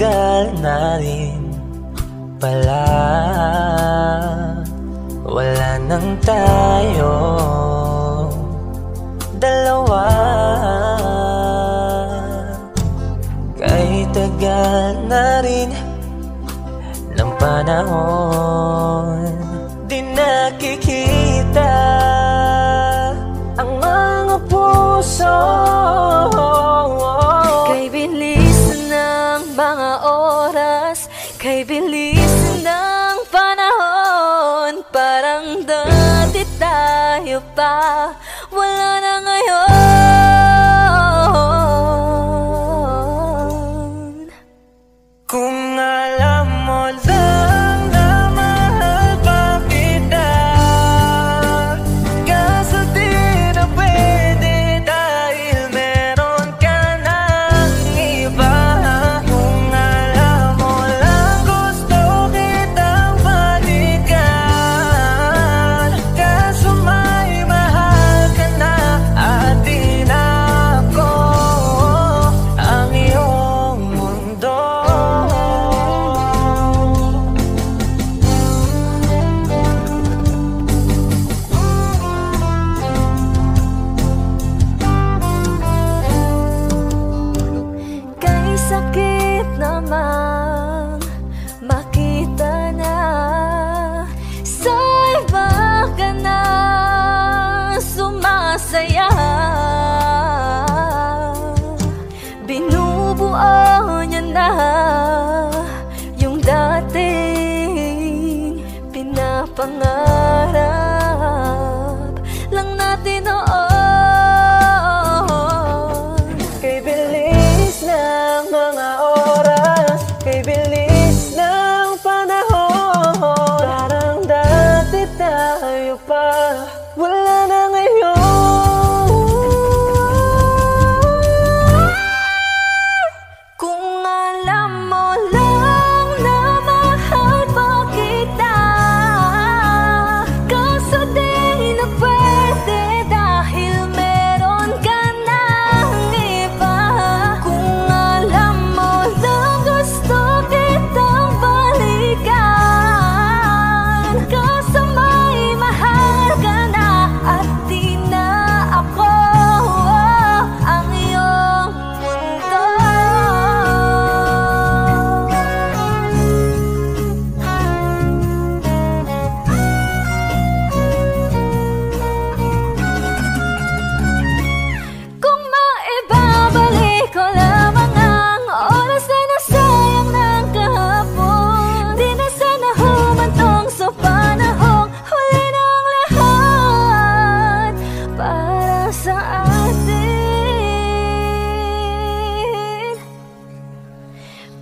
tagal na rin pala, wala nang tayo dalawa. Kahit tagal na rin ng panahon, di nakikita ang mga puso. Kay bilis ng mga oras, kay bilis ng panahon, parang dati tayo pa, wala na ngayon. Kung alam mo lang na mahal pa kita, kaso di na pwede dahil meron ka ng iba. Kung alam mo lang gusto kitang balikan, kaso may mahal ka na at di na ako ang iyong mundo. Kay sakit namang makita na sa iba ka na sumasaya. Binubuo niya na yung dating pinapangarap lang natin noon. Kay bilis ng mga oras, kay bilis ng panahon, parang dati tayo pa, wala na ngayon. Kung alam mo lang na mahal pa kita, kaso di na pwede dahil meron ka ng iba. Kung alam mo lang gusto kitang balikan, kaso may mahal ka na at di na ako ang iyong mundo. Kung maibabalik ko lamang ang oras na nasayang ng kahapon, di na sana humantong sa panahong huli ng lahat para sa atin.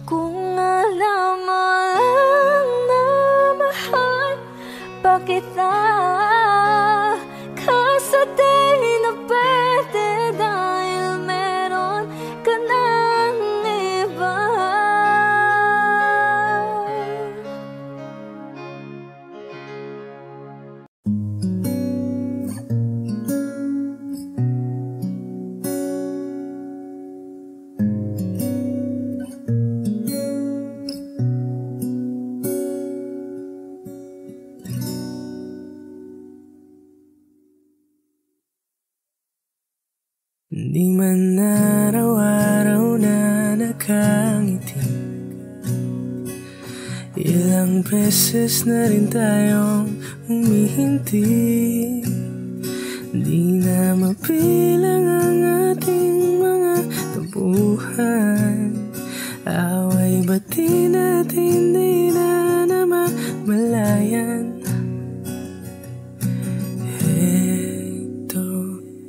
Kung alam mo lang na mahal pa kita, kaso di na pwede dahil meron ka ng iba. Di man araw-araw na nakangiti, ilang beses na rin tayong humihinti. Di na mapilang ang ating mga tampuhan, away bati natin di na namamalayan. Heto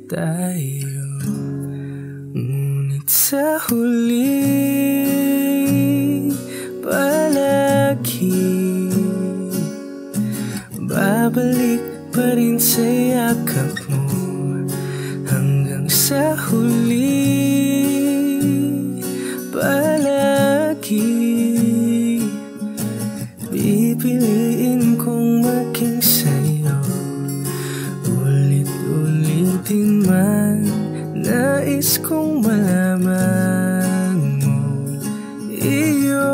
tayo, ngunit sa huli palagi babalik pa rin sa yakap mo hanggang sa huli. Palagi pipiliin kong maging sa'yo, ulit-ulitin man nais kong malaman mo. Iyo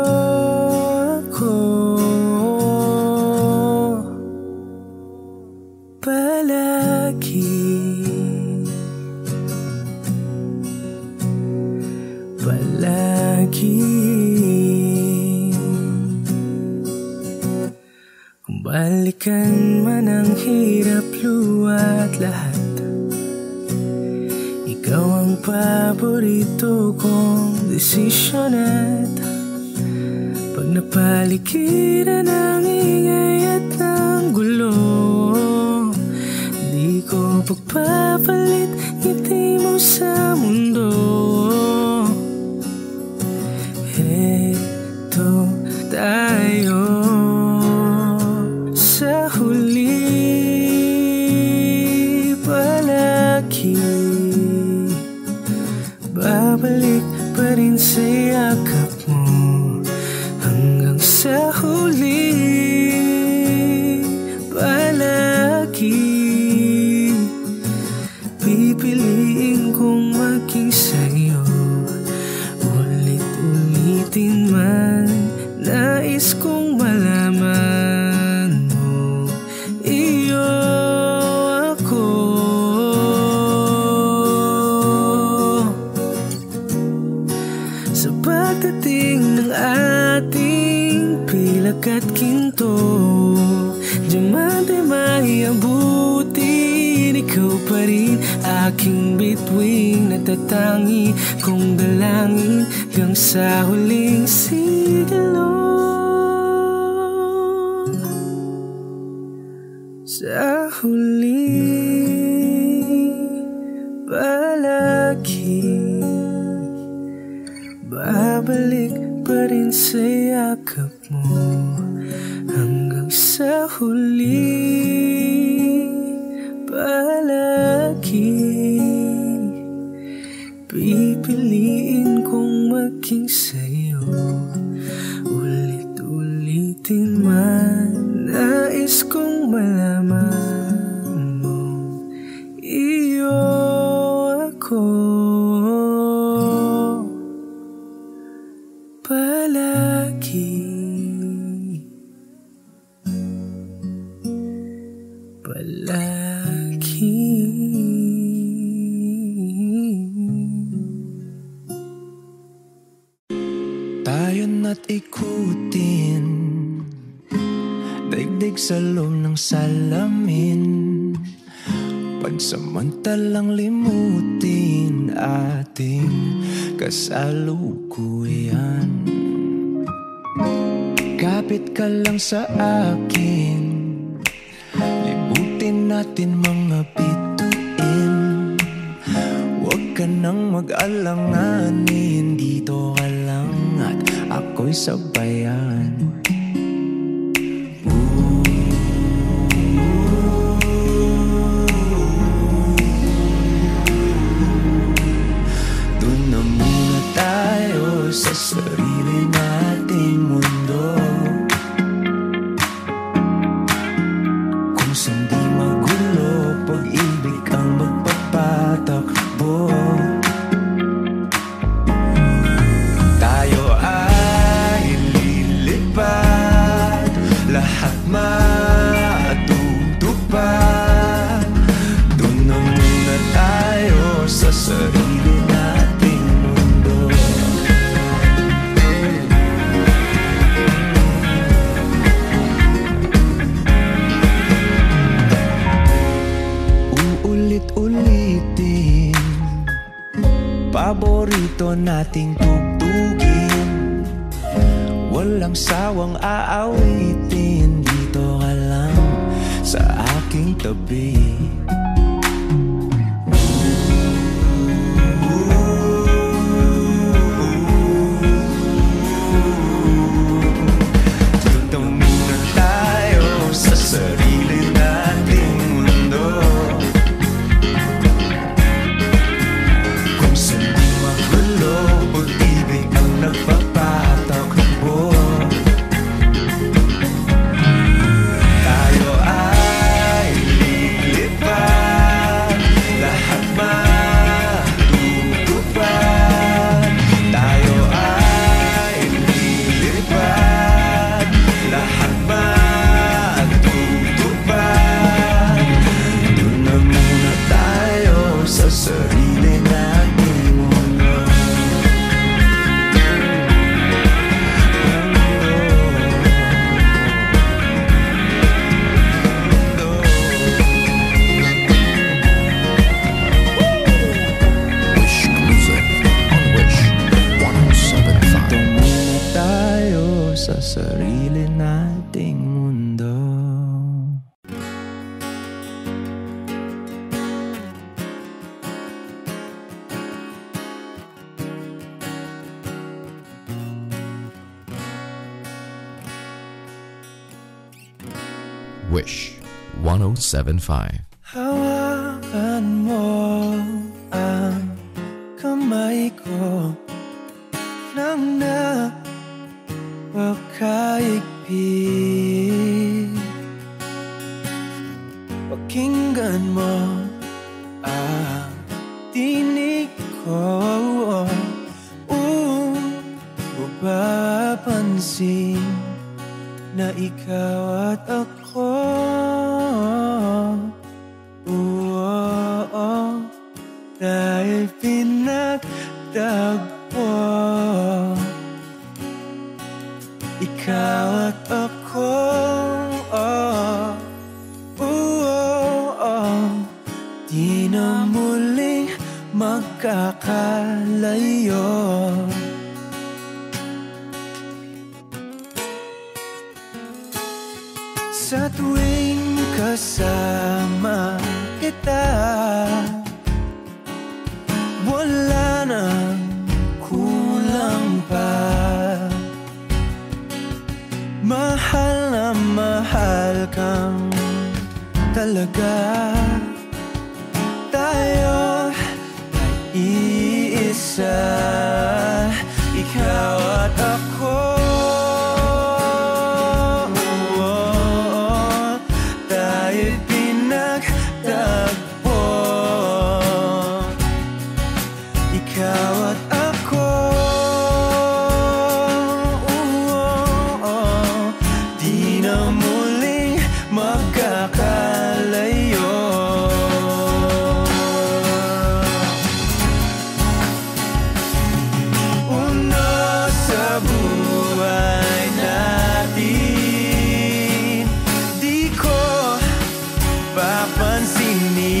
Balikan man ang hirap, luwa't lahat, ikaw ang paborito kong desisyon. At pag napaligiran ng ingay at ng gulo, di ko pagpapalit ngiti mo sa mundo. Heto tayo sa huli, palagi babalik pa rin sa yakap mo. Hanggang sa huli, palagi pipiliin kong maging sa'yo. Ulit-ulitin man, nais kong malaman mo, iyo ako. Sa pagdating ng ating pilak at ginto, diamante may abutin, ikaw pa rin aking bituin, natatangi kong dalangin hanggang sa huling sigilo. Sa huli, palagi babalik pa rin sa yakap mo. Hanggang sa huli, palagi pipiliin kong maging sa'yo. Ulit-ulitin man, nais kong malaman mo, iyo ako. Palagi, palagi. Tayo na't ikutin, daigdig sa loob ng salamin, pansamantalang limutin ating kasalukuyan. Kapit ka lang sa akin, libutin natin mga bituin. Huwag ka nang mag-alanganin, dito ka lang at ako'y sabayan. Doon na muna tayo sa sarili nating mundo, kung saan di magulo, pag-ibig ang magpapatakbo. Tayo ay lilipad, lahat matutupad. Doon na muna tayo sa sarili nating mundo. Uulit-ulitin, paborito nating tugtugin, walang sawang aawitin, dito ka lang sa aking tabi. Doon muna tayo sa sarili nating mundo, kung saan di magulo, pag-ibig ang nagpapatakbo. Tayo ay lilipad, lahat matutupad. Tayo ay lilipad, lahat matutupad. Wish 107.5. Hawakan mo ang kamay ko nang napakaigpit. Pakinggan mo ang tinig ko, mapapansin na ikaw at ako. Dahil pinagtagpo, ikaw at ako. Di na muling magkakalayo. Sa tuwing kasama kita, wala nang kulang pa. Mahal na mahal kang talaga. Tayo ay iisa, ikaw at ako. Tayo'y pinagtagpo, ikaw at ako. Di na muling magkakalayo. Una sa buhay natin, di ko papansinin.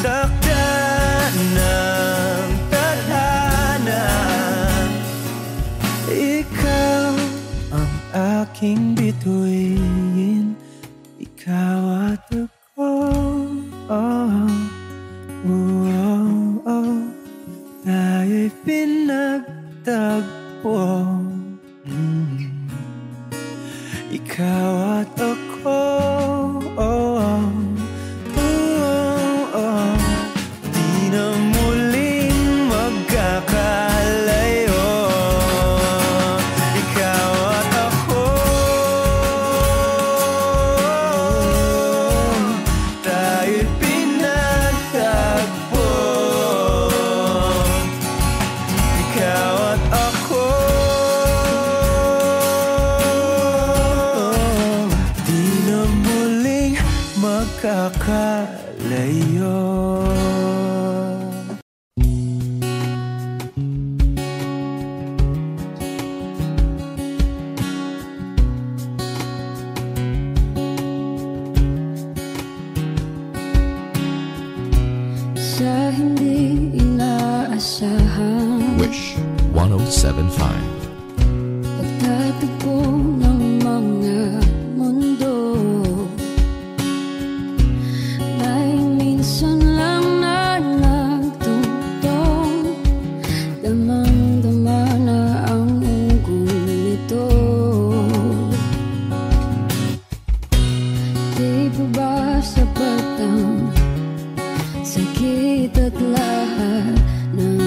Dakda ng tadhana, ikaw ang aking bituin, ikaw at ako. Tayo'y pinagtagpo, ikaw at ako. Di na muling magkakalayo, ikaw at ako. Tayo'y pinagtagpo, ikaw at ako. Di na muling magkakalayo. Sa hindi inaasahan, Wish 107.5. pagtatagpo ng mga mundo, may minsan lang na nagtutong, damang-dama na ang unggoy nito. Di ba ba sapat ang sakit at lahat ng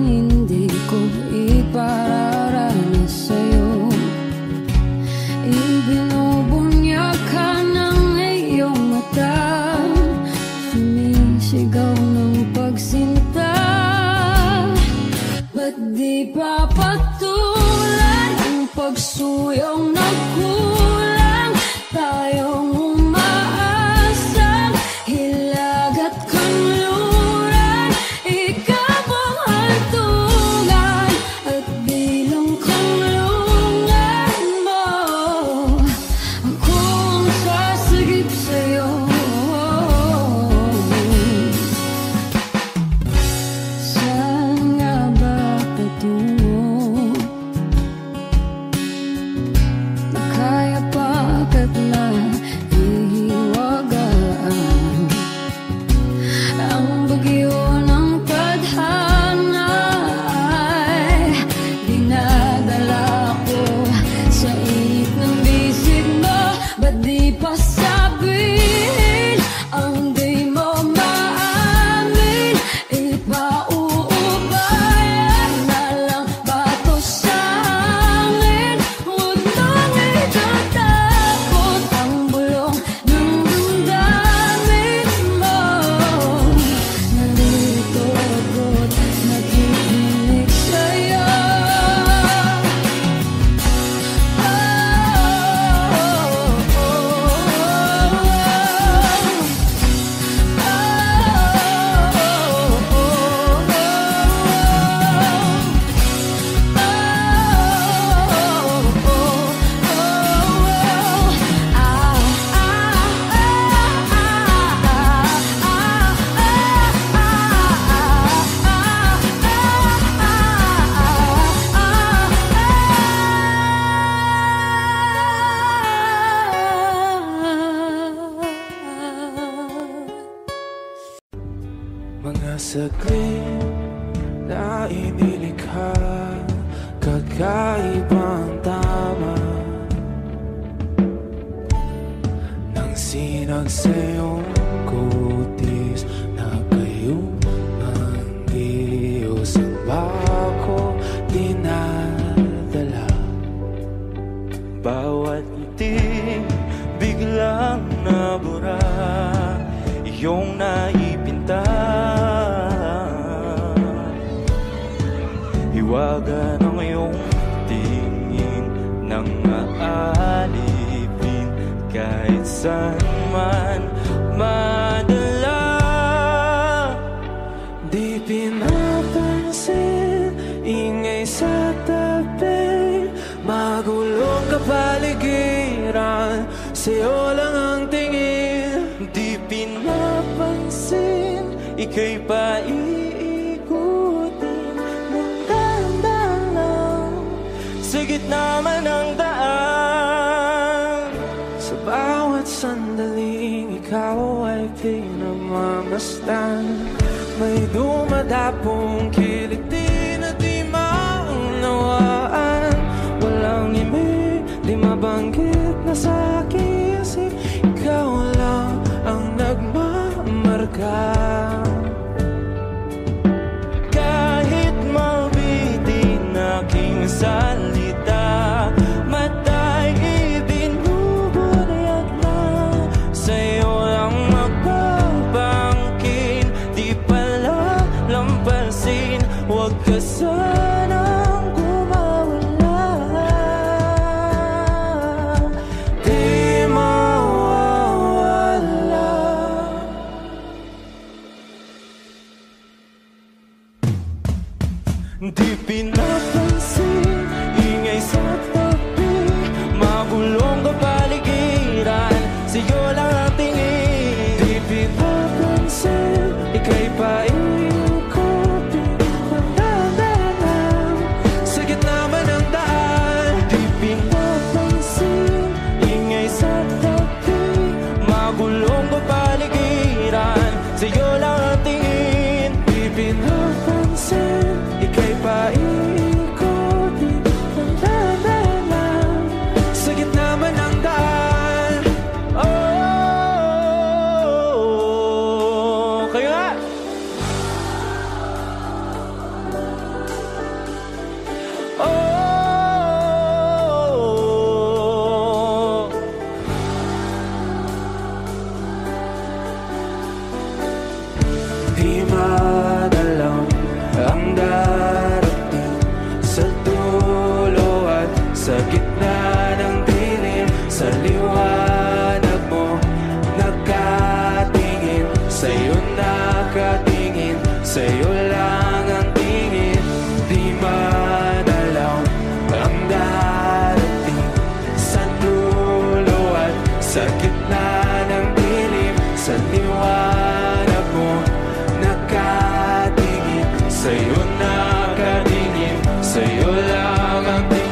hindi ko ipararanas sa'yo? Ibinubunyag ka ng iyong mata, sumisigaw ng pagsinta. Ba't di pa patulan ang pagsuyong nagkulang? Tayong umaasang hilag at kanluran, ikaw ang hantungan at bilang kanlungan mo. Akong sasagip sa'yo. Saan nga ba patungo? Nakaya saglit na inilikha, kakaibang tama nang sinag sa iyong kutis na kayong ang Diyos ang bako dinadala. Bawat ngiti biglang nabura, iyong naipinta. Hiwaga ng iyong tingin nang aalipin kahit saan man madala. Di pinapansin, ingay sa tabi, magulong kapaligiran, sa'yo lang ang tingin. Di pinapansin, ika'y paiikutin ng dahan-dahan lang sa gitna man ng daan. Sa bawat sandaling ikaw ay pinagmamasdan, may dumadapong kiliti na di maunawaan. Walang imig, di mabanggit na sa aking isip, ikaw lang ang nagmamarka. Kahit mabitin aking salita, matay ibinubunayag na, sa'yo lang magbabangkin. Di pala lampasin, huwag ka sanang gumawala. Di mawawala. Di pinapansin, ingay sa tabi, magulong kapaligiran, sa'yo lang ang tingin. Di pinapansin, ika'y paiikutin ng dahan-dahan sa gitna man ng daan. Di pinapansin, ingay sa tabi, magulong kapaligiran, sa'yo lang ang tingin. Di pinapansin, ika'y paiikutin ng dahan-dahan sa gitna man ng daan. Oh, kayo nga! Oh, di madalang ang darating sa dulo at sa gitna ng dilim. Sa liwanag mo nakatingin, sa'yo nakatingin, sa'yo lang ang tingin. Di madalang ang darating sa dulo at sa gitna ng dilim. Sa liwanag mo nakatingin, sa'yo nakatingin, sa'yo lang ang tingin.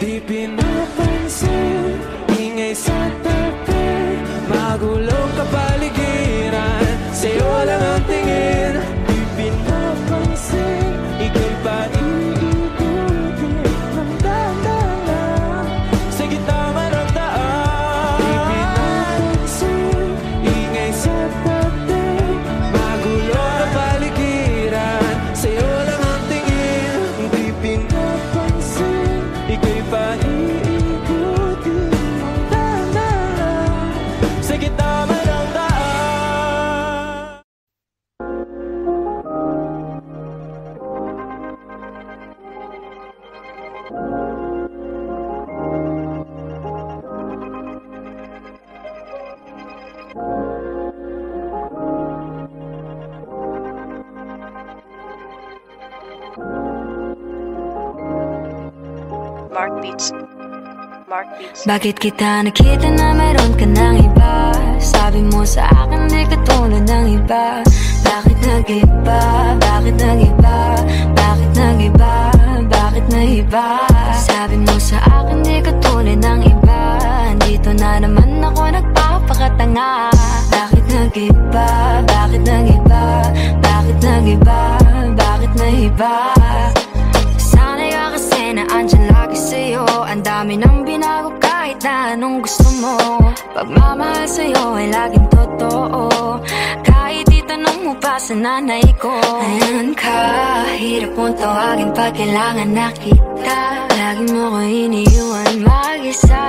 Di pinapansin, ingay sa tabi, magulong kapaligiran, sa'yo lang ang tingin. Di pinapansin, ika'y paiikutin ng dahan-dahan sa gitna man ng daan. Di pinapansin, ingay sa tabi, magulong kapaligiran, sa'yo lang ang tingin. Di pinapansin, ika'y paiikutin ng dahan-dahan sa gitna man ng daan. Mark Beats. Mark Beats. Bakit kita nakita na meron ka ng iba? Sabi mo sa akin di katulad ng iba. Bakit nag-iba? Bakit nag-iba? Bakit nag-iba? Bakit nag-iba? Sabi mo sa akin di katulad ng iba. Dito na naman ako nagpapakatanga. nag-iba? Bakit nag-iba? Bakit nag-iba? Bakit nag-iba? Sana'y ka kasi na andyan lagi sa'yo. Ang dami nang binago kahit na anong gusto mo. Pagmamahal sa'yo ay laging totoo. Kahit itanong mo pa sa nanay ko. Ayan ka, hirap mong tawagin pag kailangan na kita. Lagi mo ko iniiwan mag-isa.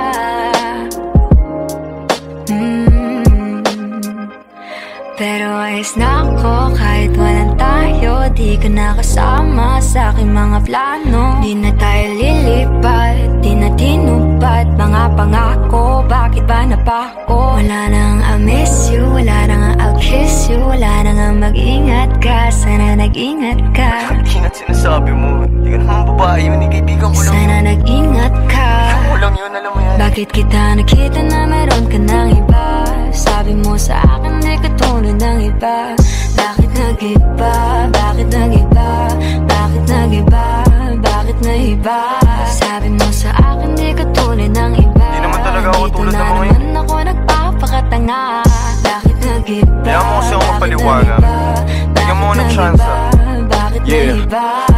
Pero ayos na ako kahit walang tayo. Di ka nakasama sa aking mga plano. Di na tayo lilipat, di na tinupad mga pangako. Bakit ba napako? Wala nang I miss you, wala nang I'll kiss you. Wala nang mag-ingat ka, sana nag-ingat ka. Ingat sinasabi mo, di ka naman babae yun, kaibigan ko lang. Sana nag-ingat ka. Ako lang yun, alam mo yan. Bakit kita nakita na meron ka ng iba? Sabi mo sa akin di ka tulad ng iba. Bakit nag-iba? Bakit nag-iba? Bakit nag-iba? Bakit nag-iba? Sabi mo sa akin di ka tulad ng iba. Di naman talaga ako tulad ng mga yun. Dito na naman ako nagpapakatanga. Bakit nag-iba? Kaya mo kasi ako mapaliwanag. Bigyan mo ng chance. Yeah,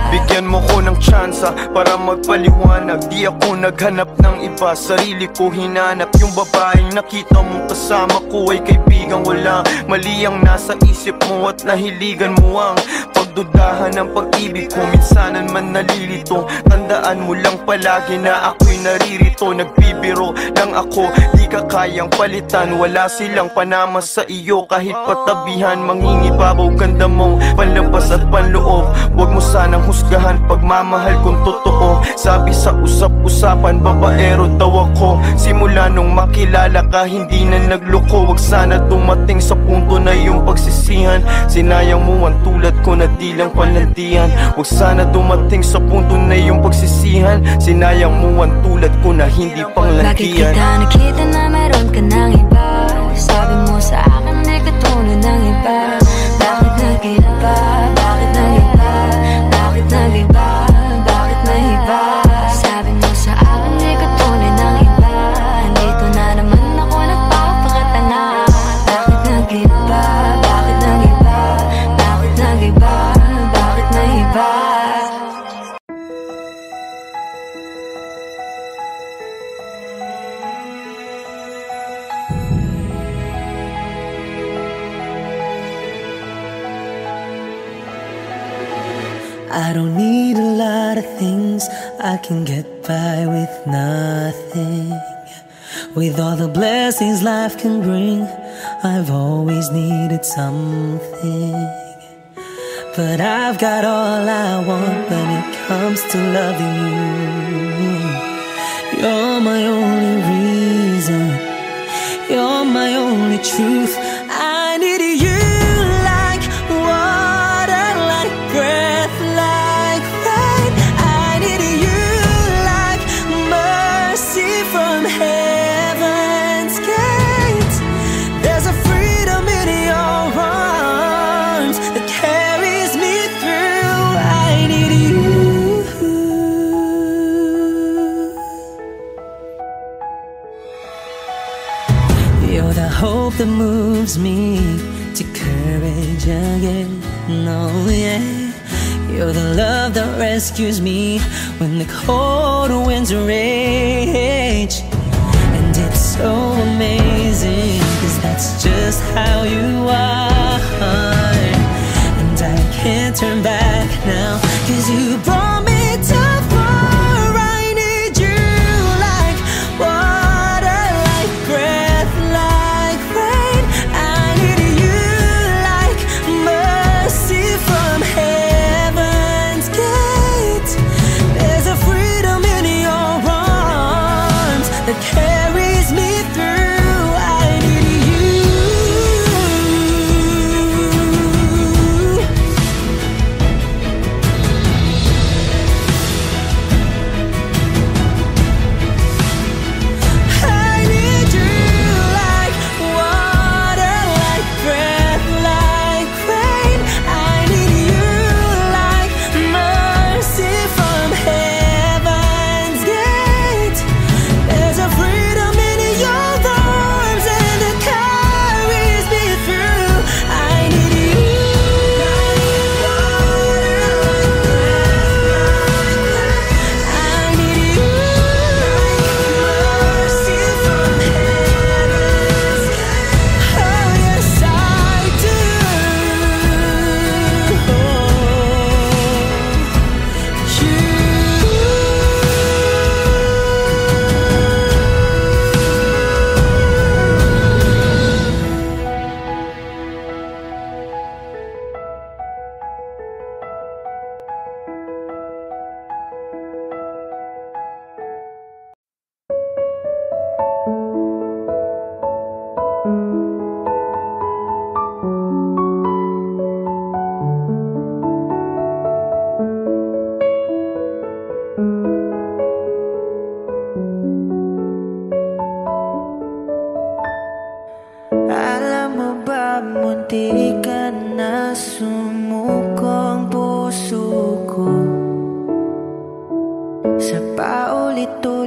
bigyan mo ko ng tsansa para magpaliwanag. Di ako naghanap ng iba, sarili ko hinanap. Yung babaeng nakita mong kasama ko ay kaibigan. Wala mali ang nasa isip mo at nahiligan mo ang pagdudahan ng pag-ibig ko. Minsanan man nalilito, tandaan mo lang palagi na ako'y naririto. Nagbibiro lang ako, di ka kayang palitan. Wala silang panama sa iyo kahit patabihan. Mangingibabaw ganda mo, panlabas at panloob. Huwag mo sanang husgahan pagmamahal kung totoo. Sabi sa usap-usapan, babaero daw ako. Simula nung makilala ka, hindi na nagloko. Huwag sana dumating sa punto na yung pagsisihan. Sinayang mo ang tulad ko na di lang palandian. Huwag sana dumating sa punto na yung pagsisihan. Sinayang mo ang tulad ko na hindi panglandian. Bakit kita nakita na meron ka ng iba? Sabi mo sa akin di ka tulad ng iba. Bakit nag-iba? Bakit nag-iba? Bakit nag-iba? Bakit nag-iba? Sabi mo sa akin di ka tulad ng iba. Dito na naman ako nagpapakatanga. Bakit nag-iba? Bakit nag-iba? Bakit nag-iba? Bakit nag-iba? I don't need a lot of things, I can get by with nothing. With all the blessings life can bring, I've always needed something. But I've got all I want when it comes to loving you. You're my only reason, you're my only truth. I need you like water, like breath, like rain. I need you like mercy from heaven's gate. There's a freedom in your arms that carries me through. I need you. You're the hope that moves me to courage again. No, yeah. You're the love that rescues me when the cold winds rage. And it's so amazing, 'cause that's just how you are. And I can't turn back now, 'cause you brought me too far. I need you like water, like breath, like rain. I need you like mercy from heaven's gate. There's a freedom in your arms that carries me through. I need you.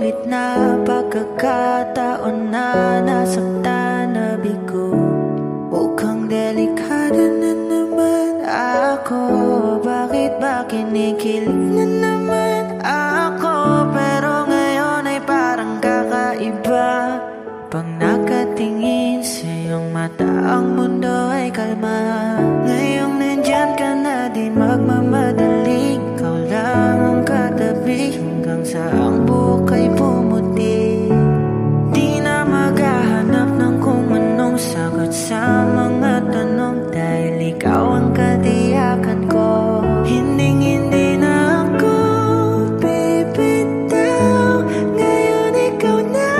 Sulit na pagkakataon na nasaktan na bigo. Mukhang delikado na naman ako. Bakit ba kinikilig na naman ako? Pero ngayon ay parang kakaiba. Pag nakatingin sa iyong mata, ang mundo ay kalma. Ngayong nandyan ka na, di magmamadali. Ikaw lang ang katabi hanggang sa ang buhok ay pumuti. Di na maghahanap ng kung anong sagot sa mga tanong, dahil ikaw ang katiyakan ko. Hindi na ako bibitaw. Ngayon ikaw na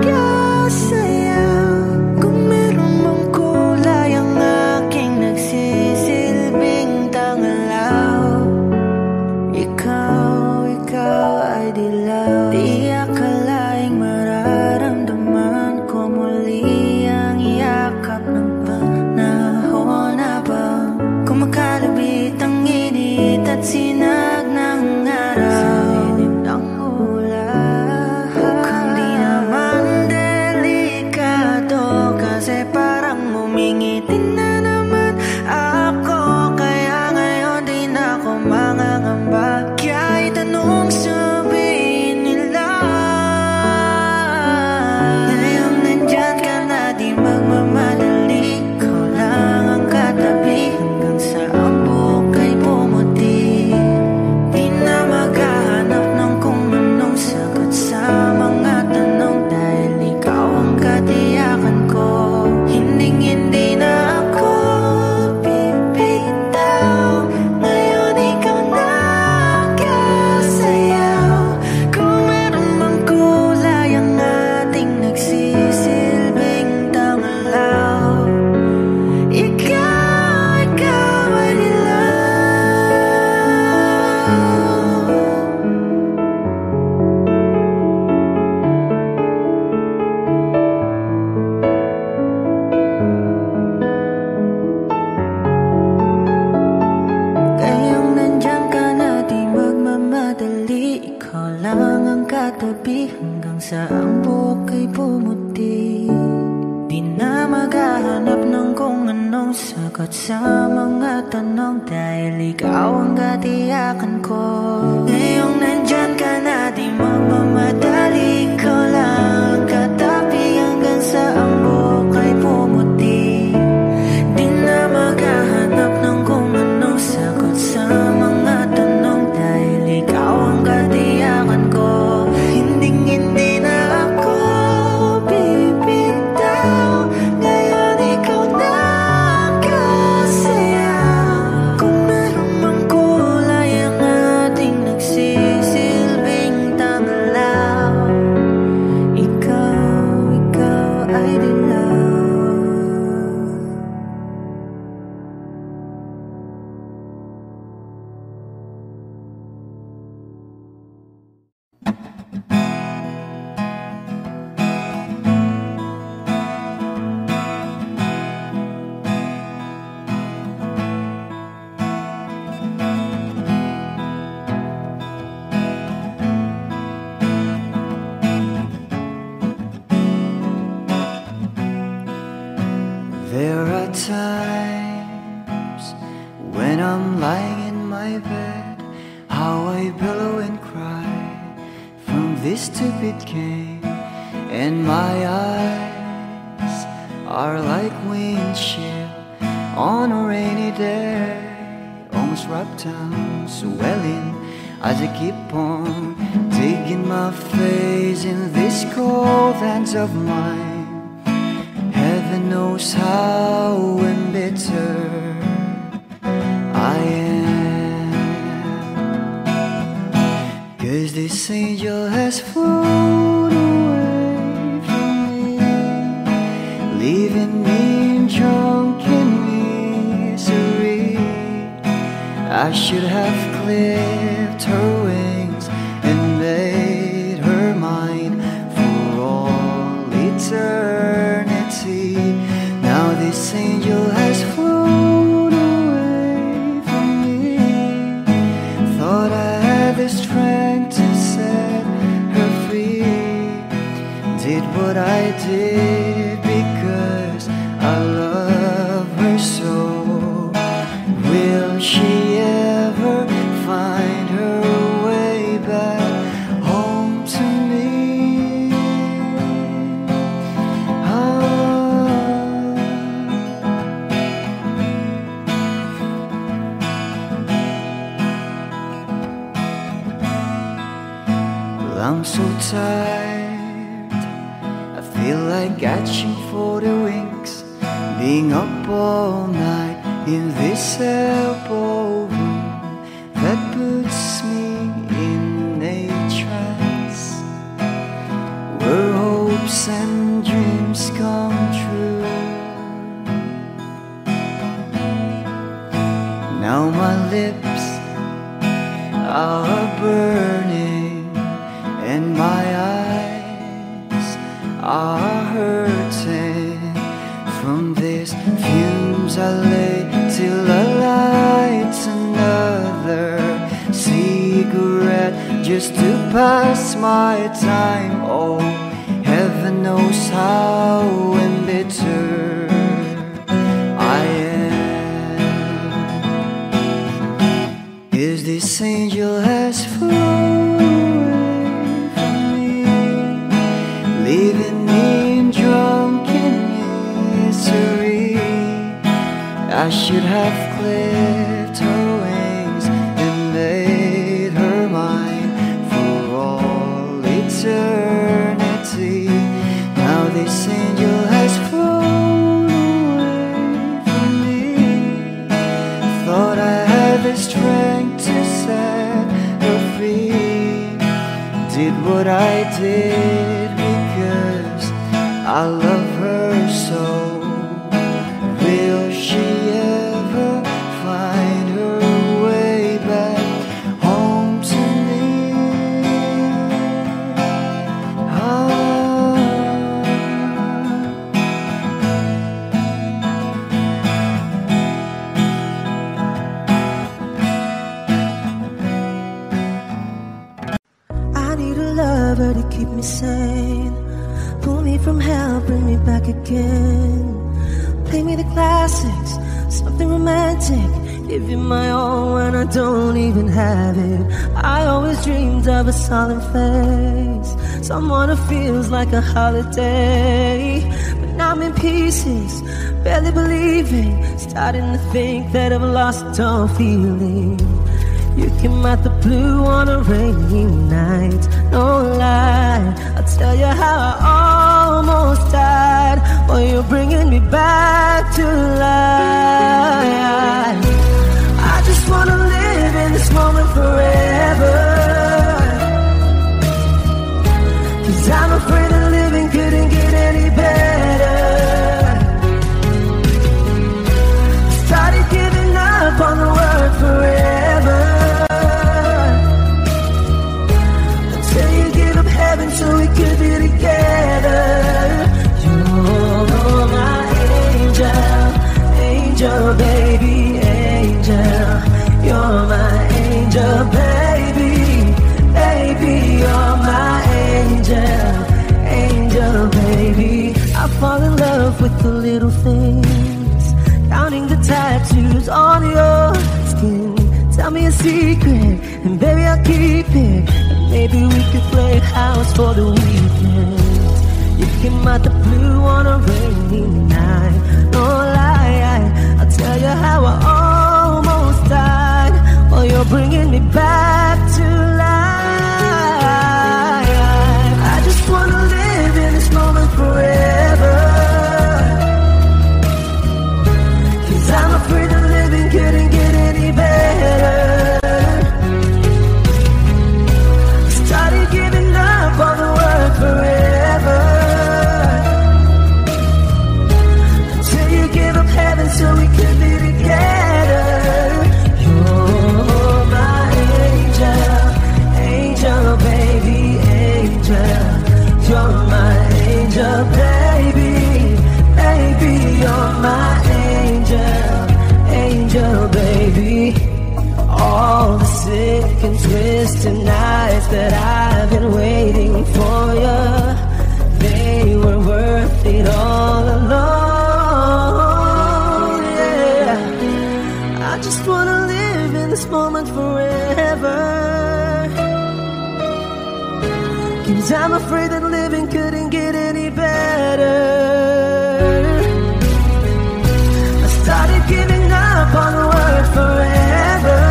kasayaw. Kung meron mong kulay ang aking nagsisilbing tangalaw, ikaw ay dilaw. Di akalaing mararamdaman ko muli ang yakap ng panahon habang kumakalabit ang init at sinag ng araw sa ilim ng ulan. Mukhang di naman delikado, kasi parang umingitin na naman ako. Kaya ngayon di na ako mangangamba. Kahit anong sabihin nila, ngayong nandyan ka na, di magmamadali. Ikaw lang ang katabi hanggang sa ang buhok ay pumuti. Di na maghahanap ng kung anong sagot sa mga tanong, dahil ikaw ang katiyakan ko. Hindi na ako bibitaw. Ngayon ikaw na kasayaw. Kung meron mang kulay ang ating nagsisilbing tangalaw, ikaw ay dilaw. Ngayong nandyan ka na, di magmamadali. Ikaw lang ang katabi hanggang sa ang buhok ay pumuti. Di na maghahanap ng kung anong sagot sa mga tanong, dahil ikaw ang katiyakan ko. Ngayong nandyan ka na, di magmamadali. Ikaw lang ang katabi hanggang sa ang buhok ay pumuti. Di na maghahanap ng kung anong sagot sa mga tanong, dahil ikaw ang katiyakan ko. Hindi na ako bibitaw. Ngayon ikaw na kasayaw. Kung meron mang kulay ang ating nagsisilbing tangalaw, ikaw ay dilaw. There are times when I'm lying in my bed, how I billow and cry from this stupid game, and my eyes are like windshield on a rainy day, almost wrapped down, swelling as I keep on digging my face in these cold hands of mine. Heaven knows how embittered I am, 'cause this angel has flown away from me, leaving me in drunken misery. I should have clipped her wings and made her mine for all eternity. Now this angel has flown away from me. Thought I had the strength to set her free. did what I did because I love her so. Will she ever find her way back home to me? Well, I'm so tired, I feel like catching for the winks, being up all night in this elbow room that puts me in a trance, where hopes and dreams come true. Now my lips are burning and my eyes are hurting from these fumes I lay till I light another cigarette just to pass my time. Oh, heaven knows how embittered I am. Is this angel has flown away from me, leaving me drunken misery? I should have clipped her wings and made her mine for all eternity. Now this angel has flown away from me. Thought I had the strength to set her free. Did what I did because I love her so. Will she ever find her way back home to me? I need a lover to keep me sane, pull me from hell, bring me back again. Play me the classics, something romantic, give you my all when I don't even have it. I always dreamed of a solemn face, someone who feels like a holiday. But now I'm in pieces, barely believing, starting to think that I've lost all feeling. You came out the blue on a rainy night, no lie, I'll tell you how I almost died. Well, you're bringing me back to life. I just wanna live in this moment forever, 'cause I'm afraid of living couldn't get any better. Started giving up on the word forever, until you give up heaven so we could be together. Angel, baby, angel, you're my angel, baby, baby, you're my angel, angel, baby. I fall in love with the little things, counting the tattoos on your skin. Tell me a secret, and baby, I'll keep it, and maybe we could play house for the weekend. You came out the blue on a rainy night, no lie, I'll tell you how I almost died. Oh, you're bringing me back to life. I just wanna live in this moment forever, 'cause I'm afraid of living couldn't get any better. Started giving up on the word forever, heaven so we could be together. You're my angel, angel, baby, angel. You're my angel, baby, baby, you're my angel, angel, baby. All the sick and twisted nights that I've been waiting for you, they were worth it all along. Yeah, I just wanna live in this moment forever, 'cause I'm afraid that living couldn't get any better. I started giving up on the word forever,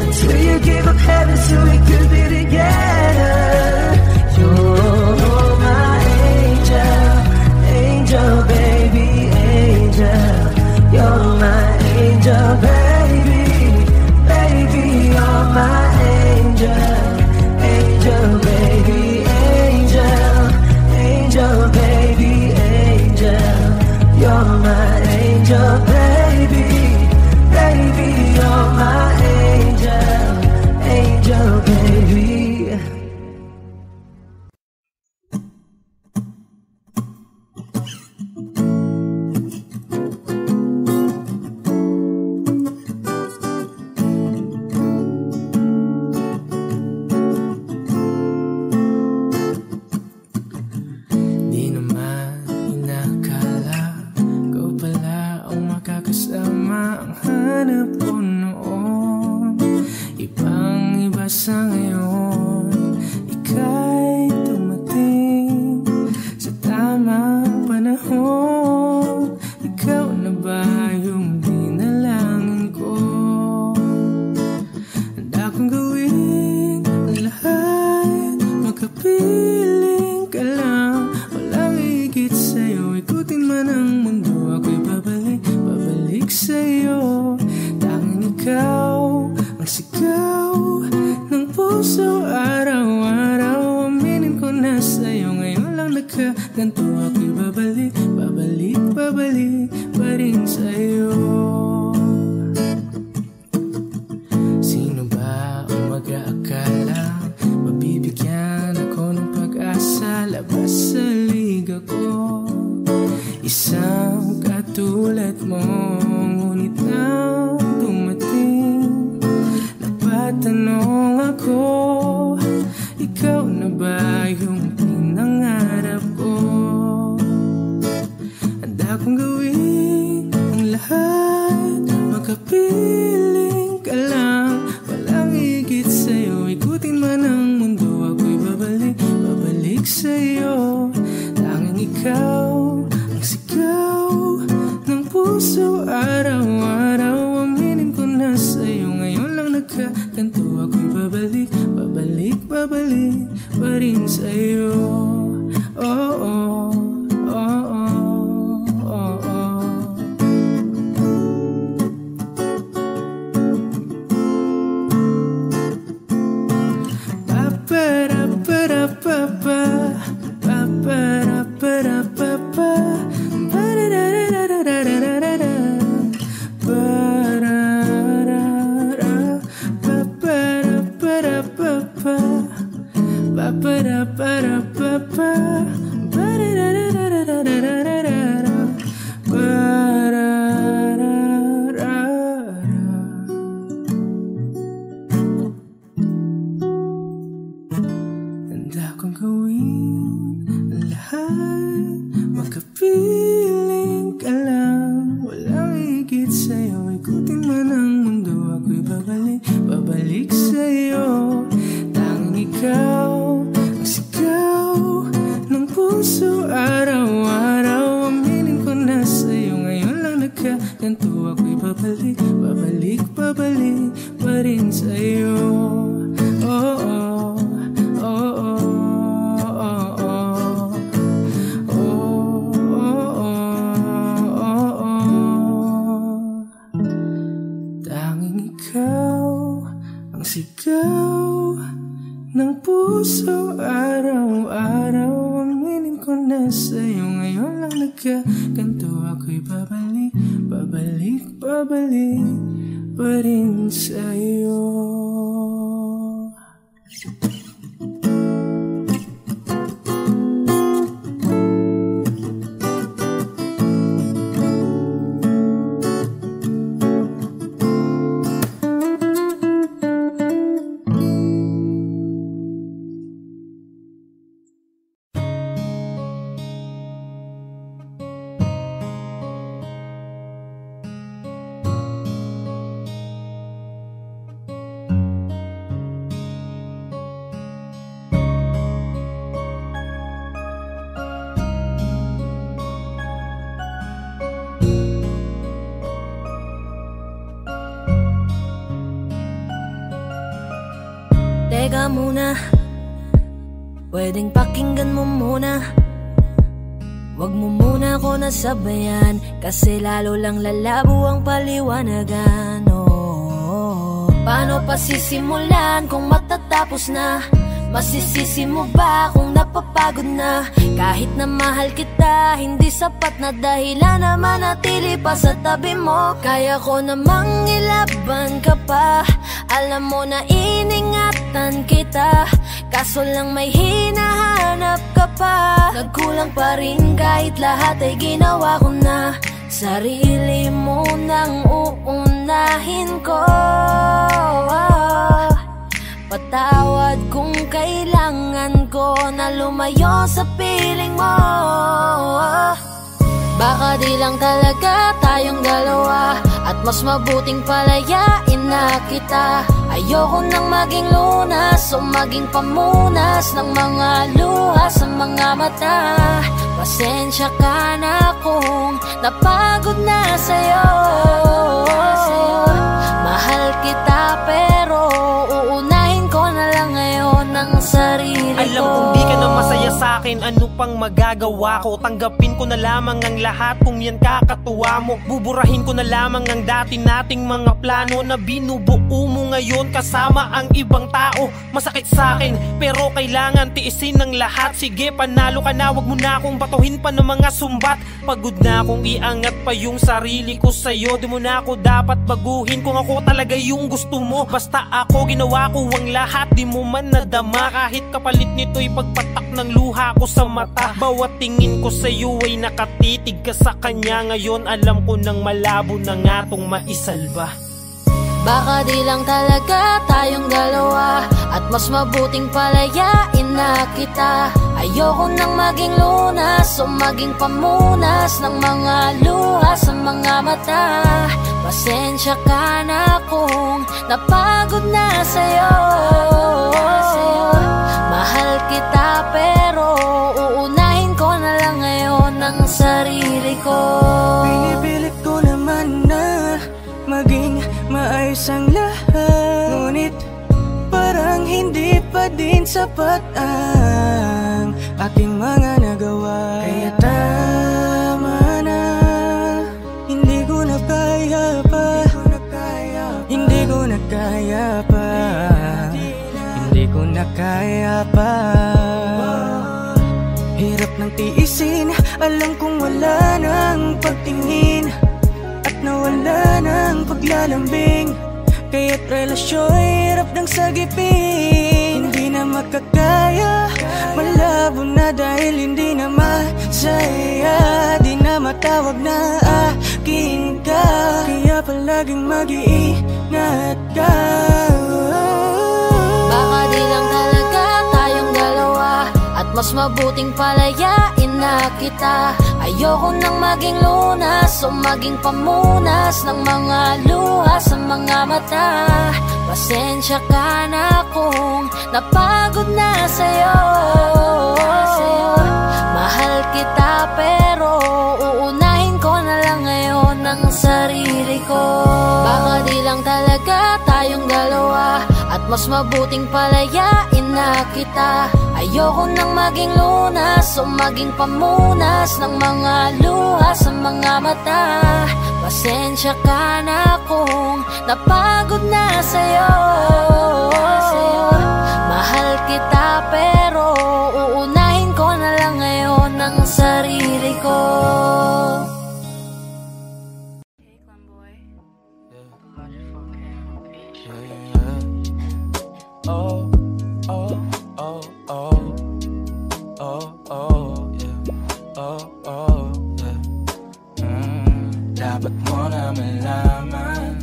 until you gave up heaven so we could be together. You're my angel, angel baby, angel. You're my angel baby, baby, you're my angel, angel baby, angel, angel baby, angel. You're my angel baby, baby, you're my angel, angel baby. Di naman inakala ikaw pala ang makakasama, ang hanap ko noon. Ibang iba sa ngayon, ika'y dumating sa tamang panahon. Ikaw na ba yung dinalangin ko? Handa kong gawin ang lahat, makapiling ka lang. Walang higit sa'yo, ikutin man ang mundo, ako'y babalik, babalik sa'yo. Tanging ikaw ang sigaw ng puso araw-araw. Aminin ko na sa'yo, ngayon lang nagkaganto, ako'y babalik, babalik, babalik pa rin sa'yo. Sino ba ang mag-aakala mabibigyan ako ng pag-asa, labas sa liga ko? Isang katulad mo, ngunit nang dumating, napatanong ako, ikaw na ba yung pinangarap ko? Handa kong gawin ang lahat, makapiling ka lang. Walang higit sa'yo, ikutin man ang mundo, ako'y babalik, babalik sa'yo. Tanging ikaw ang sigaw ng puso araw-araw. Aminin ko na sa'yo, ngayon lang nagkaganto, ako'y babalik, babalik, babalik pa rin sa'yo. Oh, oh, oh, oh, oh, oh. Handa kong gawin ang lahat, makapiling ka lang. Walang higit sa'yo, ikutin man ang mundo, ako'y babalik, babalik sa'yo. Tanging ikaw ang sigaw ng puso araw-araw. Aminin ko na sa'yo, ngayon lang nagkaganto, ako'y babalik, babalik, babalik pa rin sa'yo. Oh, oh, oh, oh. Sigaw ng puso araw-araw. Aminin ko na sa'yo, ngayon lang nagkaganto, ako'y babalik, babalik, babalik pa rin sa'yo. Teka muna, pwedeng pakinggan mo muna. Wag mo muna ako nasabayan, kasi lalo lang lalabo ang paliwanagan. Paano pa sisimulan kung matatapos na? Masisisi mo ba kung napapagod na? Kahit na mahal kita, hindi sapat na dahilan na manatili pa sa tabi mo. Kaya ko namang ilaban ka pa, alam mo na iningatan kita, kaso lang may hinahanap ka pa. Nagkulang pa rin kahit lahat ay ginawa ko na. Sarili mo nang uunahin ko. Patawad kung kailangan ko na lumayo sa piling mo. Baka di lang talaga tayong dalawa, at mas mabuting palayain na kita. Ayoko nang maging lunas o maging pamunas ng mga luha sa mga mata. Pasensya ka na kung napagod na sa'yo. Mahal kita pero uunahin ko na lang ngayon ang sarili ko. Alam kong di ka na masaya sa'kin, ano pang magagawa ko? Tanggapin ko na lamang ang lahat kung yan kakatuwa mo. Buburahin ko na lamang ang dati nating mga plano na binubuo mo ngayon kasama ang ibang tao. Masakit sa'kin pero kailangan tiisin ng lahat. Sige, panalo ka na, wag mo na akong batuhin pa ng mga sumbat. Pagod na akong iangat pa yung sarili ko sa'yo. Di mo na ako dapat baguhin kung ako talaga yung gusto mo. Basta ako ginawa ko ang lahat, di mo man nadama. Kahit kapalit nito'y pagpatak ng luha ko sa mata. Bawat tingin ko sa'yo ay nakatitig ka sa kanya. Ngayon alam ko nang malabo na nga tong maisalba. Baka di lang talaga tayong dalawa, at mas mabuting palayain na kita. Ayoko nang maging lunas o maging pamunas ng mga luha sa mga mata. Pasensya ka na kung napagod na sa'yo. Mahal kita pero uunahin ko na lang ngayon ang sarili ko. Pinipilit ko naman na maging maayos ang lahat, ngunit parang hindi pa din sapat ang aking mga nagawa. Kaya tama na, hindi ko na kaya pa, hindi ko na kaya pa, hindi ko na kaya pa. Hirap ng tiisin, alam kong wala nang pagtingin at nawala ng paglalambing. Kaya't relasyo'y hirap ng sagipin. Hindi na makakaya, malabo na dahil hindi na masaya. Di na matawag na akin ka, kaya palaging mag-iingat ka. Baka di lang talaga tayong dalawa, at mas mabuting palayain na kita. Ayoko nang maging lunas o maging pamunas ng mga luha sa mga mata. Pasensya ka na kung napagod na sa'yo. Mahal kita pero uunahin ko na lang ngayon ang sarili ko. Baka di lang talaga tayong dalawa, at mas mabuting palayain na kita. Ayoko nang maging lunas o maging pamunas ng mga luha sa mga mata. Pasensya ka na kung napagod na sa'yo. Mahal kita pero uunahin ko na lang ngayon ang sarili ko. Oh, oh, oh, oh, oh, oh, yeah. Oh, oh, yeah. Dapat mo na malaman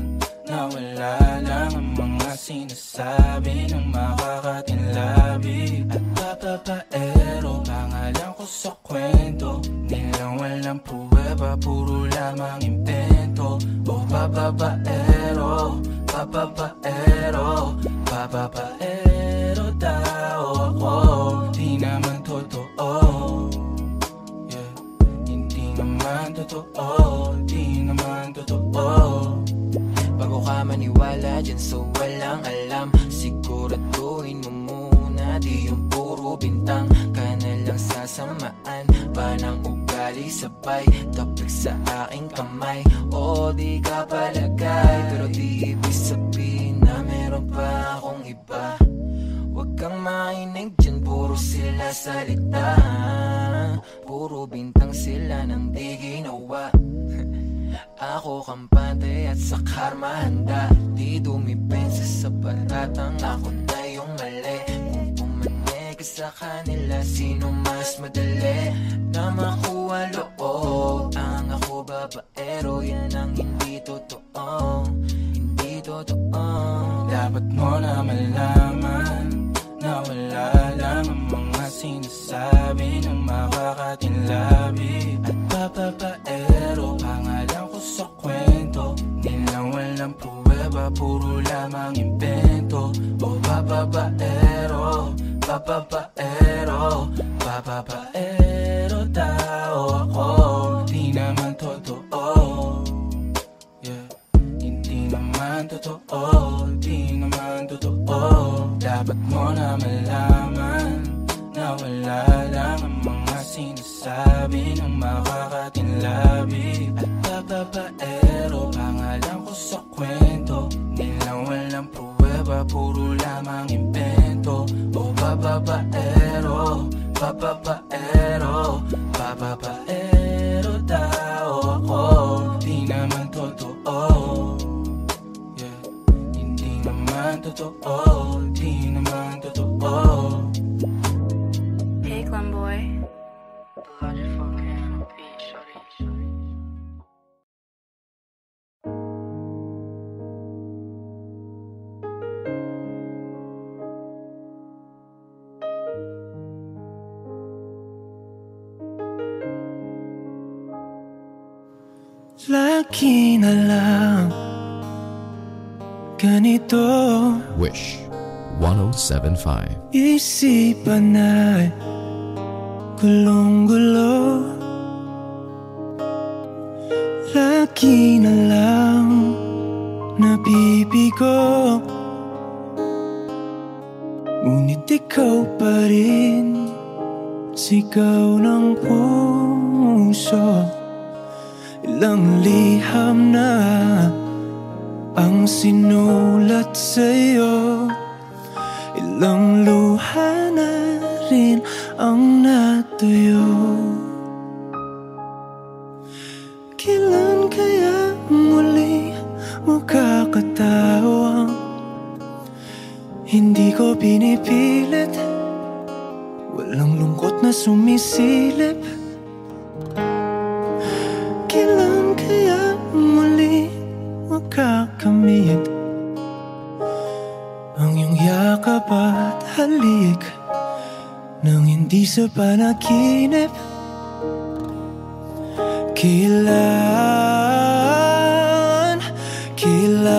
na wala lang ang mga sinasabi ng makakatinlabi at papapaero. Pangalan ko sa kwento, nilang walang pruweba, puro lamang impento. Oh, papapaero, papapaero, papapaero daw ako. Di naman totoo, yeah. Hindi naman totoo, di naman totoo. Bago ka maniwala dyan so walang alam, siguraduhin sabay tapik sa aking kamay. Oo, di ka palagay, pero di ibig sabihin na meron pa akong iba. Huwag kang mainig dyan, puro sila salita, puro bintang sila nang di ginawa. Ako kampante at sa karma handa, di dumipensa sa patatang ako na yung mali. Kung pumanig sa kanila, sino mas madali na makuha loob? Ang ako babaero, yan ang hindi totoo, hindi totoo. Dapat mo na malaman na wala lang ang mga sinasabi ng makakatinlabi at papapaero. Pangalan ko sa kwento, nilang walang pruweba, puro lamang invento. O papapaero, papapaero, papapaero tao ako, di naman totoo. Yeah, hindi naman totoo, di naman totoo. Dapat mo na malaman na wala lang ang mga sinasabi ng makakatinlabi at papapaero. Pangalan ko sa kwento, nilang walang pruweba, puro lamang invento. O papapaero, papapaero, papapaero tao ako, di naman totoo. Yeah, hindi naman totoo, di naman totoo. Hey, Glenboy. Lagi na lang ganito, Wish 1075. isipan ay gulong-gulo. Lagi na lang nabibigo, ngunit ikaw pa rin, sigaw ng puso. Ilang liham na ang sinulat sa'yo, ilang luha na rin ang natuyo. Kailan kaya muli makakatawang hindi ko pinipilit, walang lungkot na sumisilip. Kailan kaya muli makakamit ang iyong yakap at halik nang hindi sa panaginip? Kailan, kailan,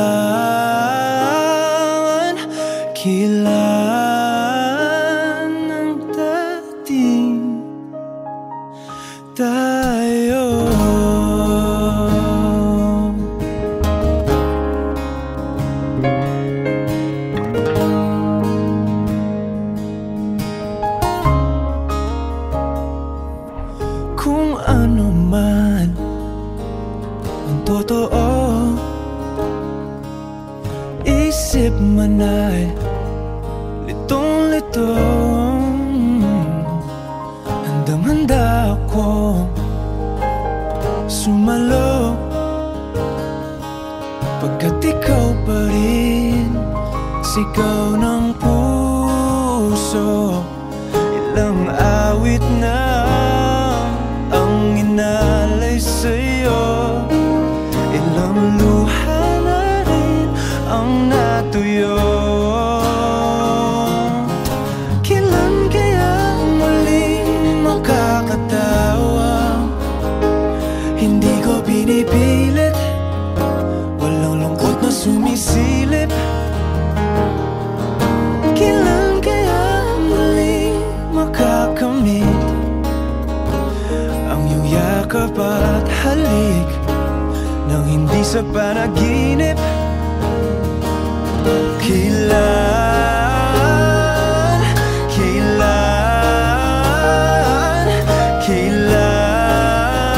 kailan ang dating tayo? Kung ano man ang totoo, isip man ay litong-litong, handang-handa akong sumalo, pagkat ikaw pa rin, sigaw ng puso. Ilang awit na ang inalay sa'yo, ilang luha na rin ang natuyo. Kailan kaya muling makakatawa, hindi ko pinipilit, walang lungkot na sumisilip. Kailan kaya muling makakamit ang iyong yakap at halik nang hindi sa panaginip? Kailan, kailan, kailan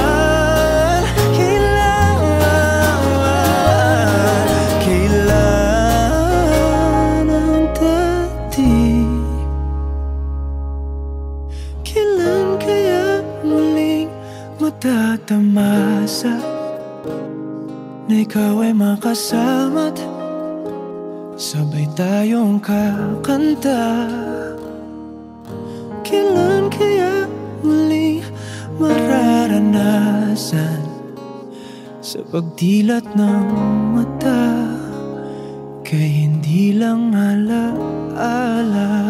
magkakasama't sabay tayong kakanta. Kailan kaya muling mararanasan sa pagdilat ng mata kay hindi lang alaala.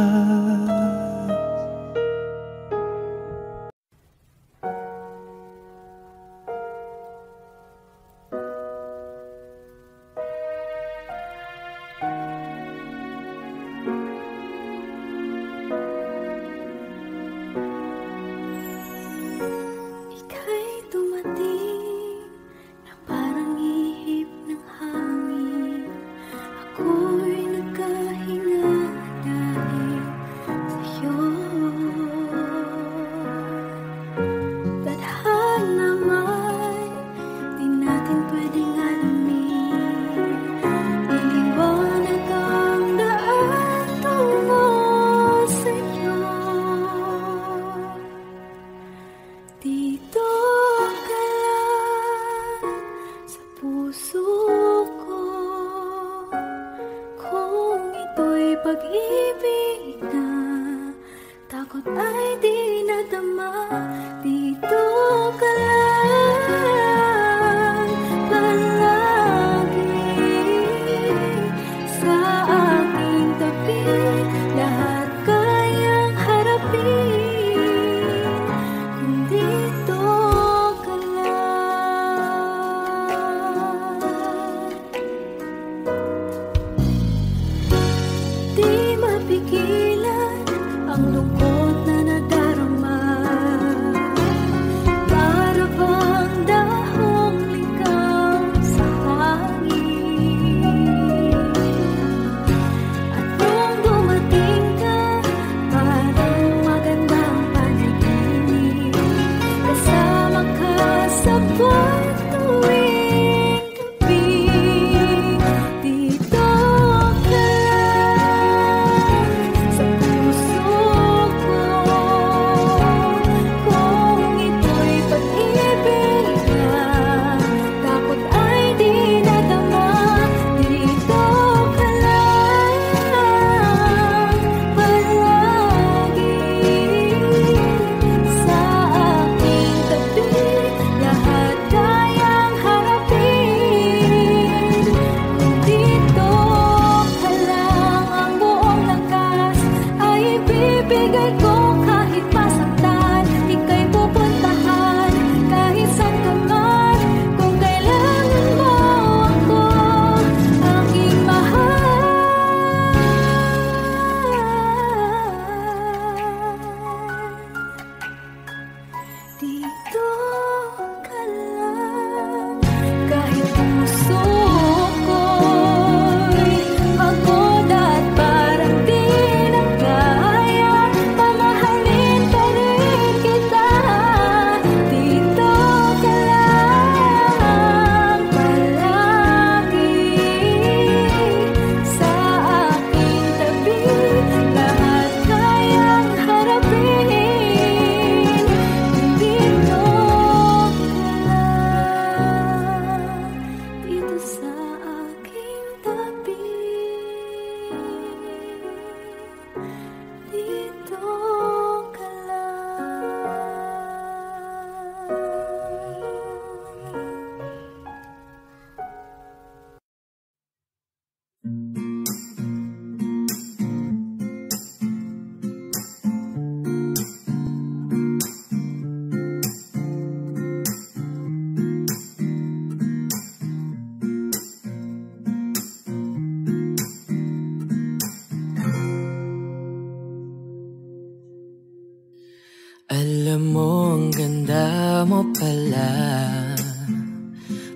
Alam mo, ang ganda mo pala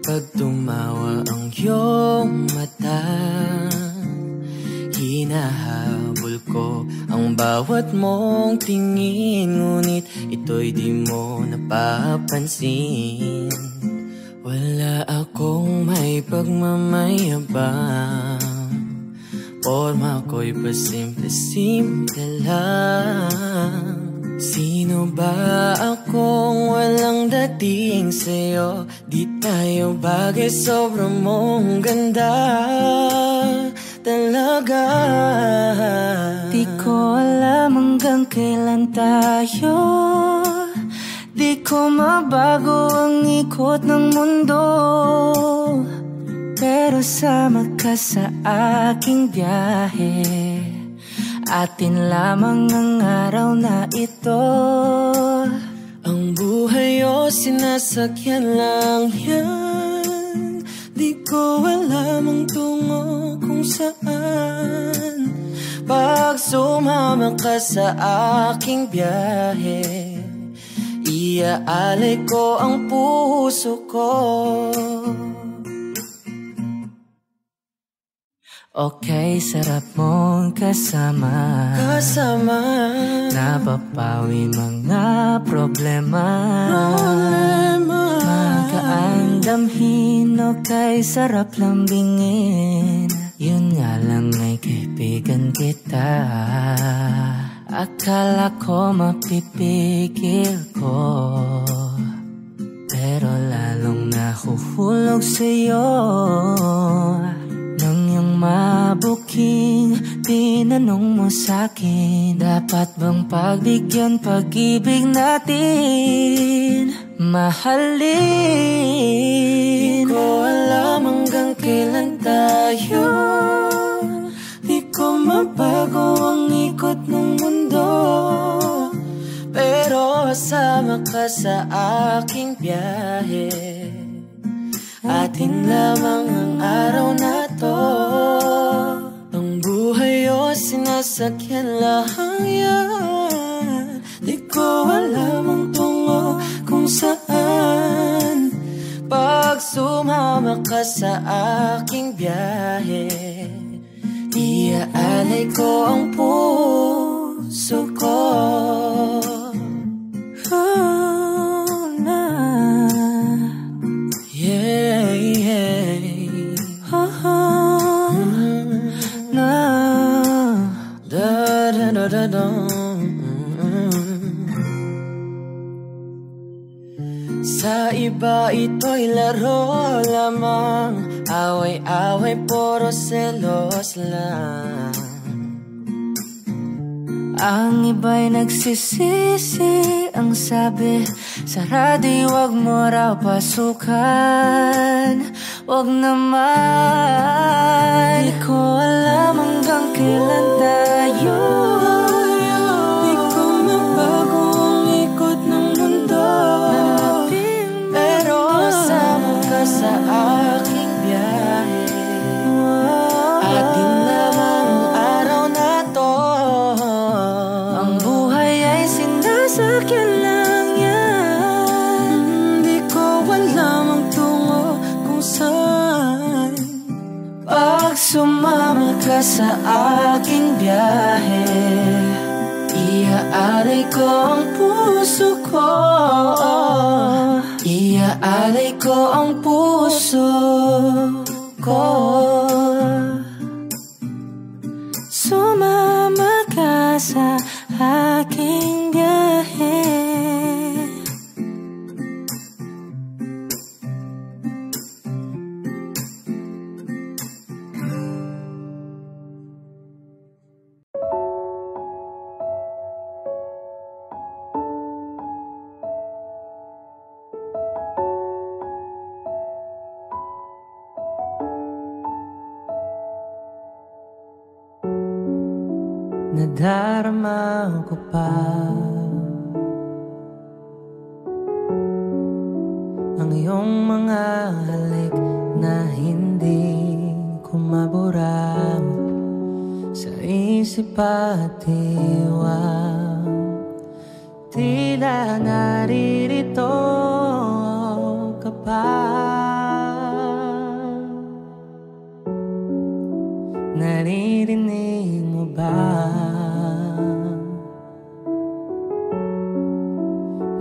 pag tumawa ang iyong mata. Hinahabol ko ang bawat mong tingin, ngunit ito'y di mo napapansin. Wala akong may pagmamayabang, forma ko'y pasimple-simple lang. Sino ba akong walang dating sa'yo? Di Ayaw bagay sobrang mong ganda talaga. Di ko alam hanggang kailan tayo, di ko mabago ang ikot ng mundo, pero sama ka sa aking biyahe. Atin lamang ang araw na ito. Ang buhay o sinasakyan lang yan, di ko alam ang tungo kung saan. Pag sumama ka sa aking biyahe, iaalay ko ang puso ko. Okay, sarap mong kasama. Napapawi mga problema. Magaan damhin, okay, sarap lambingin. Yun nga lang ay kaibigan kita. Akala ko mapipigil ko, pero lalong nahuhulog sa'yo. Nang yung mabuking tinanong mo sa'kin, dapat bang pagbigyan pag-ibig natin, mahalin? Di ko alam hanggang kailan tayo, di ko mabago ang ikot ng mundo, pero sama ka sa aking biyahe. Atin lamang ang araw na to. Ang buhay o sinasakyan lang yan, di ko alam ang tungo kung saan. Pag sumama ka sa aking biyahe, iaalay ko ang puso ko. Sa iba ito'y laro lamang, away-away puro selos lang. Ang iba'y nagsisisi, ang sabi sa radyo wag mo raw pasukan. Wag naman, di ko alam hanggang kailan tayo, di ko mabago ang ikot ng mundo, pero sama ka sa aking biyahe. Atin lamang ang araw na to. Ang buhay ay sinasakyan lang yan, di ko alam ang tungo kung saan. Pag sumama ka sa aking biyahe, iaalay ko ang puso ko. Iaalay ko ang puso ko. Sumama ka sa aking biyahe. Nadarama ko pa ang iyong mga halik na hindi ko mabura sa isip at iwan. Tila naririto ka pa, naririnig mo ba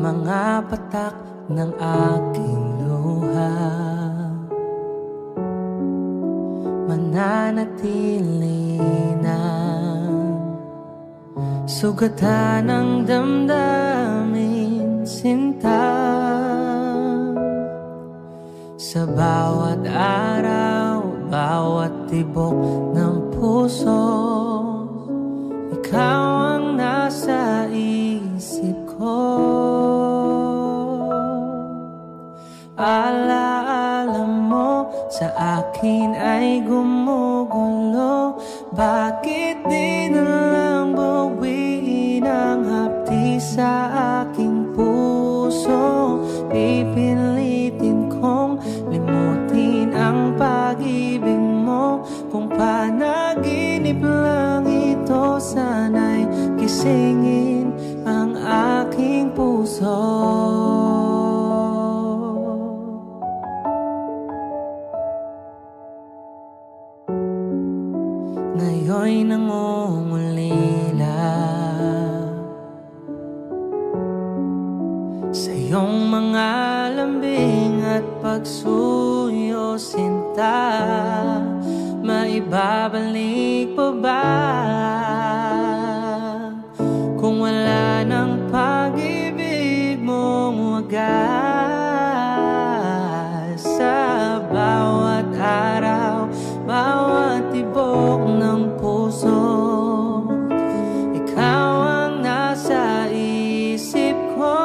mga patak ng aking luha? Mananatili na sugatan ng damdamin, sinta. Sa bawat araw, bawat tibok ng puso, ikaw ang nasa isip ko. Alaala mo sa akin ay gumugulo. Bakit di na lang bawiin ang hapdi sa aking puso? Pipilitin kong limutin ang pag-ibig mo. Kung panaginip lang ito, sana'y gisingin ang aking puso. Ngayon'y nangungulila sa iyong mga lambing at pagsuyo, sinta. Maibabalik pa ba kung wala ng pag-ibig mong wagas? Sa bawat araw, bawat tibok ng puso, ikaw ang nasa isip ko.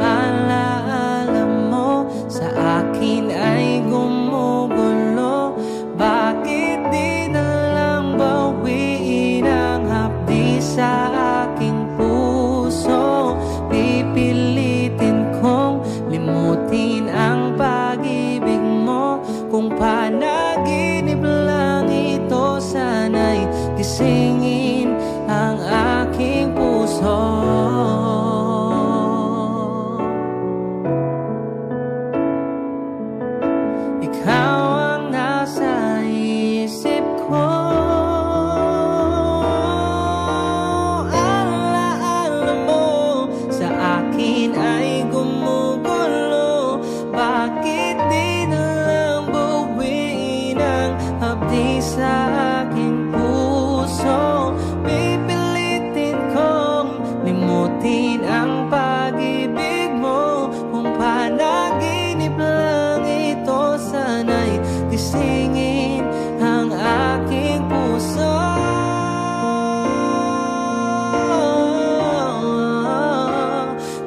Alaala mo sa akin ay gumugulo. Bakit di na lang bawiin ang hapdi sa aking puso? Pipilitin kong limutin ang pag-ibig mo. Kung panaginip lang ito, sana'y gisingin ang aking puso. Ikaw ang nasa isip ko. Alaala mo sa akin ay gumugulo. Bakit di na lang bawiin ang hapdi sa aking puso? Pipilitin kong limutin ang pag-ibig mo. Kung panaginip lang ito, sana'y gisingin ang aking puso.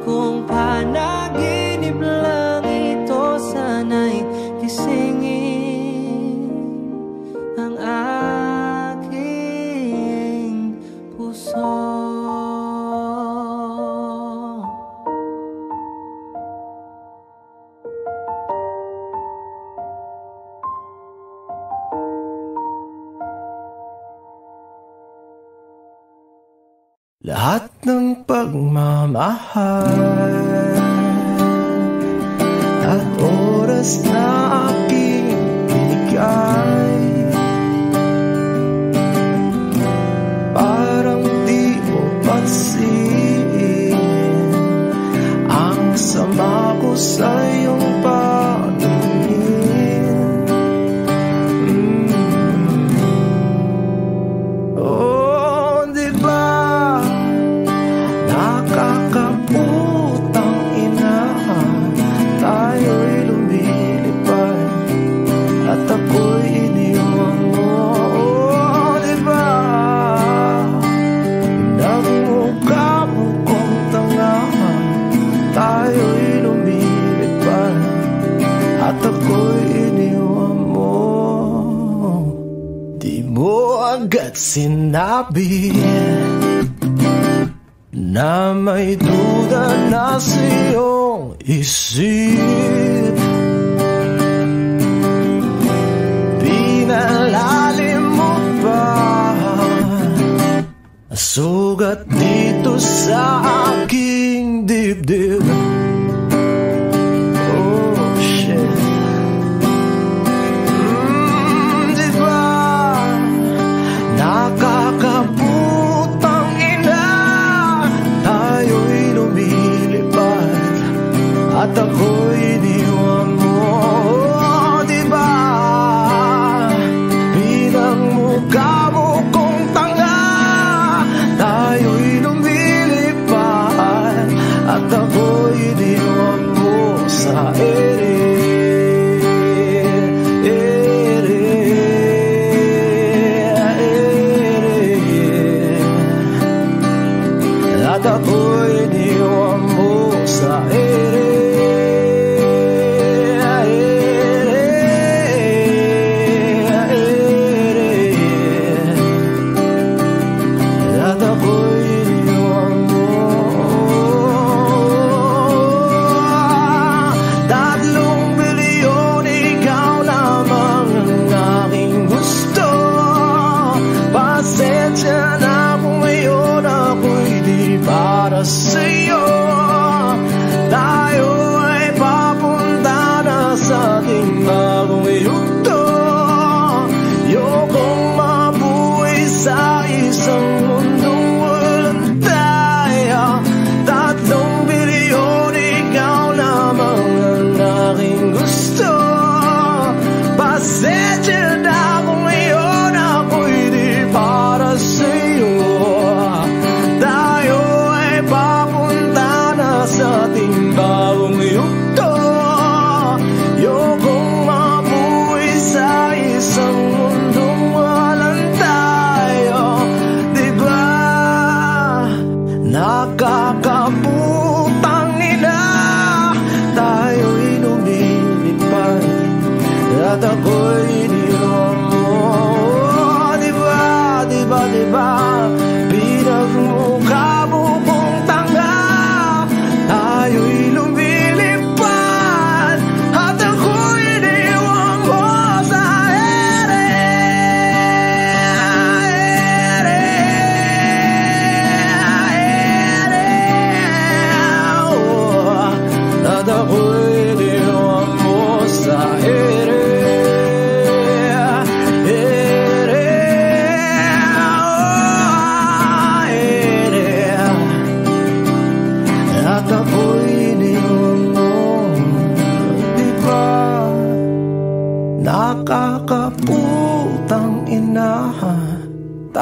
Kung panaginip lang ito, sana'y gisingin ang aking puso. Lahat ng pagmamahal at oras na aking binigay, parang di mo pansin ang sama ko sa iyong paningin. Oh, di ba nakakaputang ina, tayo'y lumilipad at ako'y iniwan mo. Oh, diba nagmukha mo kong tanga, tayo'y lumilipad at ako'y iniwan mo. Di mo agad sinabi na may duda na sa iyong isip. Pinalalim mo pa sugat dito sa aking dibdib. Oh shit. Diba nakakaputang ina, tayo'y lumilipad at ako'y iniwan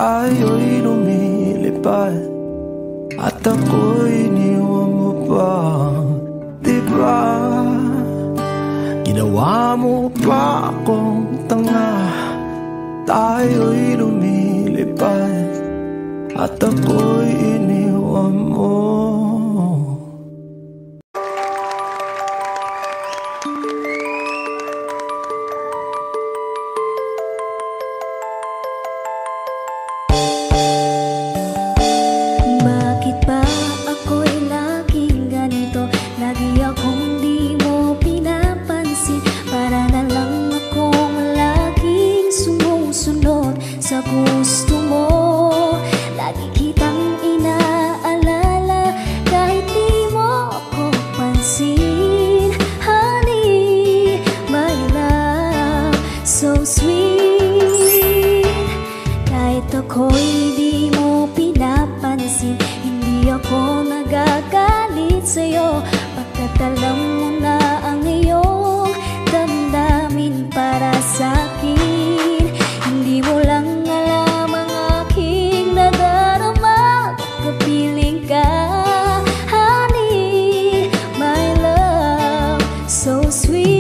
tayo'y lumilipad at ako'y iniwan mo pa, diba? Ginawa mo pa akong tanga, tayo'y lumilipad at ako'y iniwan mo. Bakit ba ako'y laging ganito? Lagi akong di mo pinapansin. Para na lang akong laging sumusunod sa gusto mo. Lagi kitang inaalala kahit di mo ako pansin. Honey, my love, so sweet. Kahit ako'y di mo pinapansin, hindi ako nagagalit sa'yo. Pagkat alam mo na ang iyong damdamin para sa'kin. Hindi mo lang alam ang aking nadarama. Kapiling ka, honey, my love, so sweet.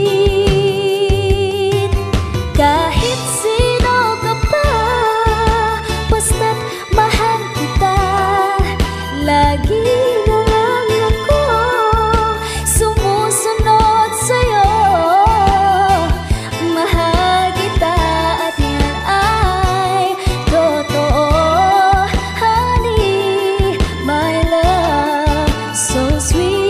Kahit sino ka pa, basta't mahal kita. Lagi na lang ako sumusunod sa'yo. Mahal kita at yan ay totoo. Honey, my love, so sweet.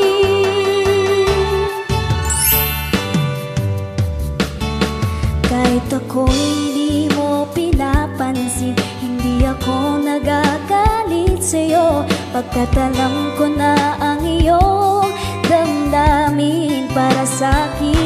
Kahit ako'y di mo pinapansin, hindi ako nagagalit sa'yo. Pagkat alam ko na ang iyong damdamin para sa'kin.